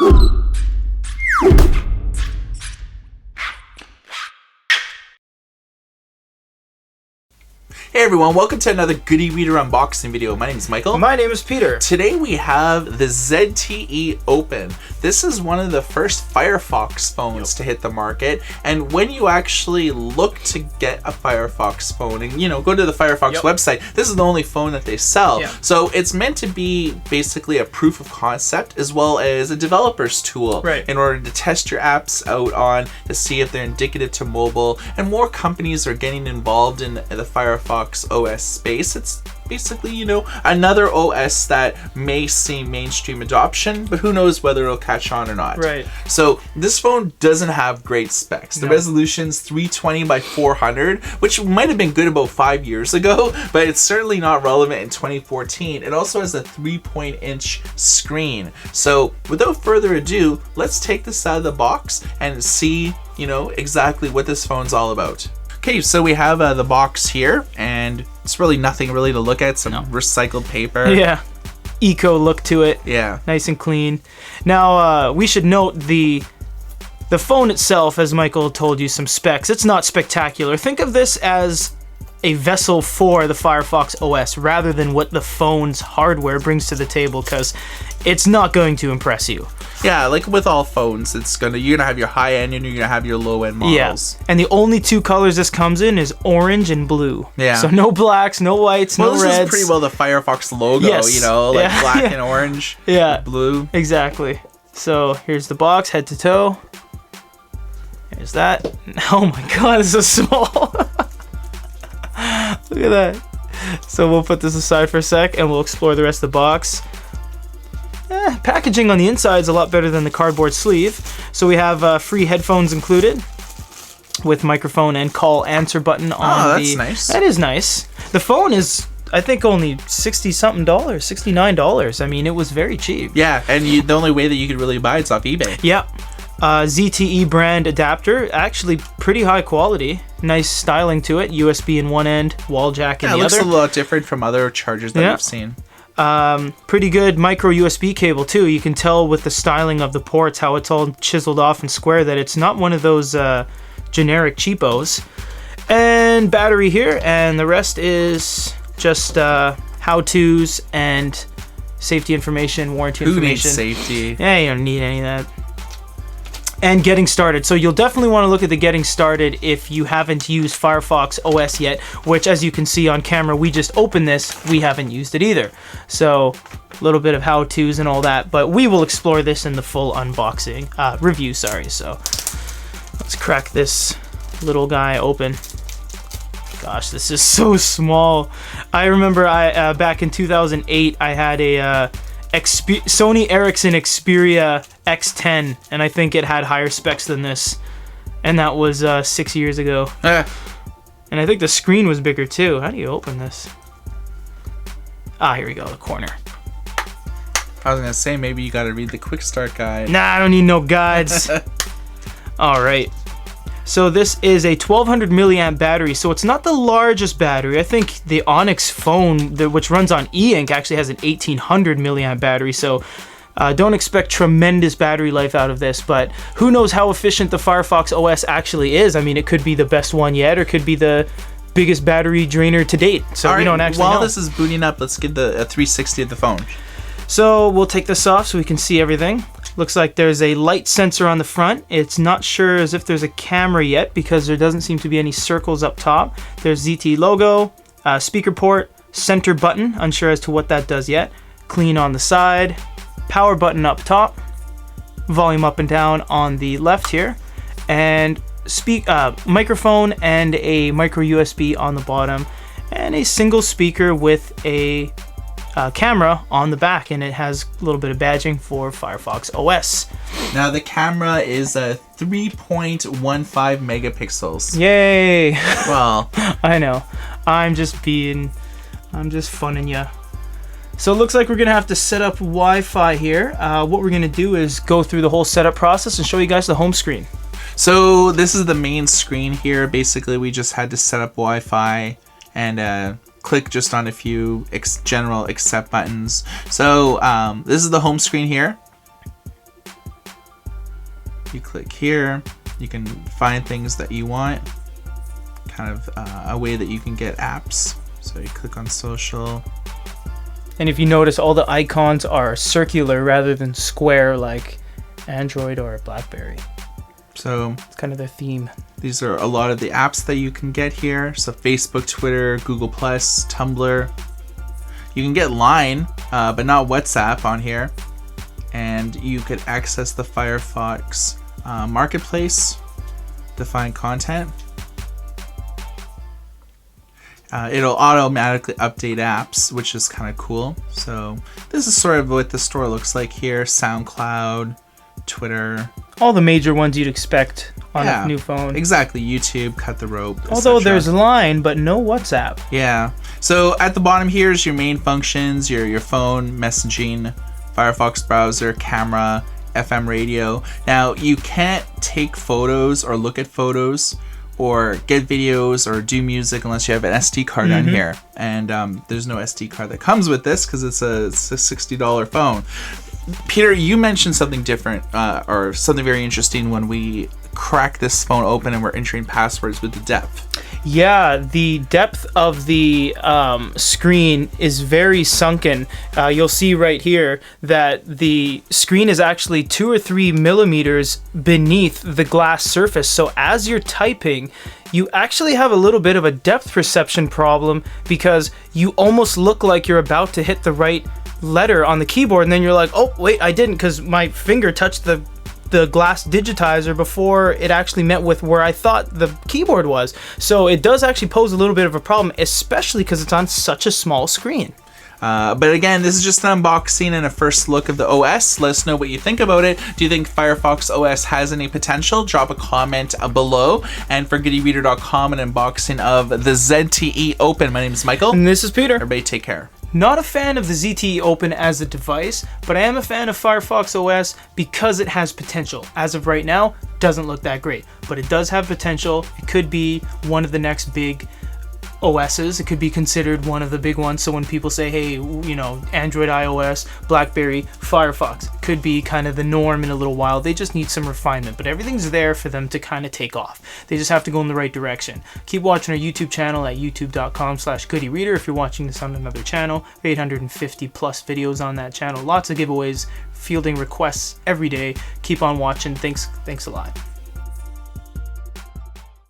Hey everyone, welcome to another Goody Reader unboxing video. My name is Michael. My name is Peter. Today we have the ZTE Open. This is one of the first Firefox phones to hit the market, and when you actually look to get a Firefox phone and go to the Firefox website, this is the only phone that they sell. So it's meant to be basically a proof of concept as well as a developer's tool in order to test your apps out on to see if they're indicative to mobile, and more companies are getting involved in the Firefox OS space. It's basically, another OS that may see mainstream adoption, but who knows whether it'll catch on or not. So this phone doesn't have great specs. The resolution's 320 by 400, which might have been good about 5 years ago, but it's certainly not relevant in 2014. It also has a 3-inch screen. So without further ado, let's take this out of the box and see, exactly what this phone's all about. Okay, so we have the box here, and it's really nothing really to look at. Some recycled paper. Yeah, eco look to it. Yeah, nice and clean. Now we should note the phone itself, as Michael told you, some specs. It's not spectacular. Think of this as a vessel for the Firefox OS rather than what the phone's hardware brings to the table, because it's not going to impress you. Yeah, like with all phones, you're gonna have your high end and you're gonna have your low end models. Yeah, and the only two colors this comes in is orange and blue. Yeah. So no blacks, no whites, no reds. This is pretty well the Firefox logo, black and orange. Yeah. Blue. Exactly. So here's the box, head to toe. There's that. Oh my god, it's so small. Look at that. So we'll put this aside for a sec and we'll explore the rest of the box. Packaging on the inside is a lot better than the cardboard sleeve. So we have free headphones included with microphone and call answer button on that's nice. That is nice. The phone is, I think, only $60-something, $69. I mean, it was very cheap. Yeah, and the only way that you could really buy it's off eBay. Yeah. ZTE brand adapter, actually pretty high quality. Nice styling to it. USB in one end, wall jack in the other. It looks a lot different from other chargers that we've seen. Pretty good micro USB cable too. You can tell with the styling of the ports how it's all chiseled off and square, that it's not one of those generic cheapos. And battery here, and the rest is just how-tos and safety information, warranty information. Who needs safety? Yeah, you don't need any of that. And getting started. So you'll definitely want to look at the getting started if you haven't used Firefox OS yet, which, as you can see on camera, we just opened this. We haven't used it either. So a little bit of how-tos and all that, but we will explore this in the full unboxing, review, sorry. So let's crack this little guy open. Gosh, this is so small. I remember back in 2008, I had a Sony Ericsson Xperia X10, and I think it had higher specs than this, and that was 6 years ago. And I think the screen was bigger too. How do you open this? Here we go, the corner. I was gonna say, maybe you gotta read the quick start guide. Nah, I don't need no guides. All right. So this is a 1200 milliamp battery, so it's not the largest battery. I think the Onyx phone, which runs on e-ink, actually has an 1800 milliamp battery, so don't expect tremendous battery life out of this, but who knows how efficient the Firefox OS actually is. I mean, it could be the best one yet, or could be the biggest battery drainer to date, so we don't actually know. While this is booting up, let's get a 360 of the phone. So we'll take this off so we can see everything. Looks like there's a light sensor on the front. It's not sure as if there's a camera yet because there doesn't seem to be any circles up top. There's ZTE logo, speaker port, center button, unsure as to what that does yet. Clean on the side, power button up top, volume up and down on the left here, and microphone and a micro USB on the bottom, and a single speaker with a camera on the back, and it has a little bit of badging for Firefox OS. Now the camera is a 3.15 megapixels. Yay! Well, I know. I'm just funning ya. So it looks like we're gonna have to set up Wi-Fi here. What we're gonna do is go through the whole setup process and show you guys the home screen. So this is the main screen here. Basically, we just had to set up Wi-Fi and click just on a few general accept buttons. So this is the home screen here. You click here, you can find things that you want, kind of a way that you can get apps. So you click on social. And if you notice, all the icons are circular rather than square like Android or BlackBerry. So it's kind of their theme. These are a lot of the apps that you can get here. So Facebook, Twitter, Google+, Tumblr. You can get Line, but not WhatsApp on here. And you could access the Firefox Marketplace to find content. It'll automatically update apps, which is kind of cool. So this is sort of what the store looks like here. SoundCloud, Twitter. All the major ones you'd expect on a new phone. Exactly. YouTube, Cut the Rope, Although etc. there's Line, but no WhatsApp. Yeah. So at the bottom here is your main functions, your phone, messaging, Firefox browser, camera, FM radio. Now, you can't take photos or look at photos or get videos or do music unless you have an SD card on here. And there's no SD card that comes with this because it's a $60 phone. Peter, you mentioned something different or something very interesting when we crack this phone open and we're entering passwords with the depth. Yeah, the depth of the screen is very sunken. You'll see right here that the screen is actually 2 or 3 millimeters beneath the glass surface. So as you're typing, you actually have a little bit of a depth perception problem because you almost look like you're about to hit the right letter on the keyboard, and then you're like, oh wait, I didn't, because my finger touched the glass digitizer before it actually met with where I thought the keyboard was. So it does actually pose a little bit of a problem, especially because it's on such a small screen. But again, this is just an unboxing and a first look of the OS. Let us know what you think about it. Do you think Firefox OS has any potential? Drop a comment below. And for GoodieReader.com, an unboxing of the ZTE Open. My name is Michael. And this is Peter. Everybody take care. Not a fan of the ZTE Open as a device, but I am a fan of Firefox OS because it has potential. As of right now, doesn't look that great, but it does have potential. It could be one of the next big OSs. It could be considered one of the big ones. So when people say, hey, you know, Android, iOS, BlackBerry, Firefox could be kind of the norm in a little while. They just need some refinement, but everything's there for them to kind of take off. They just have to go in the right direction. Keep watching our YouTube channel at youtube.com/GoodieReader. If you're watching this on another channel, 850 plus videos on that channel. Lots of giveaways, fielding requests every day. Keep on watching. Thanks a lot.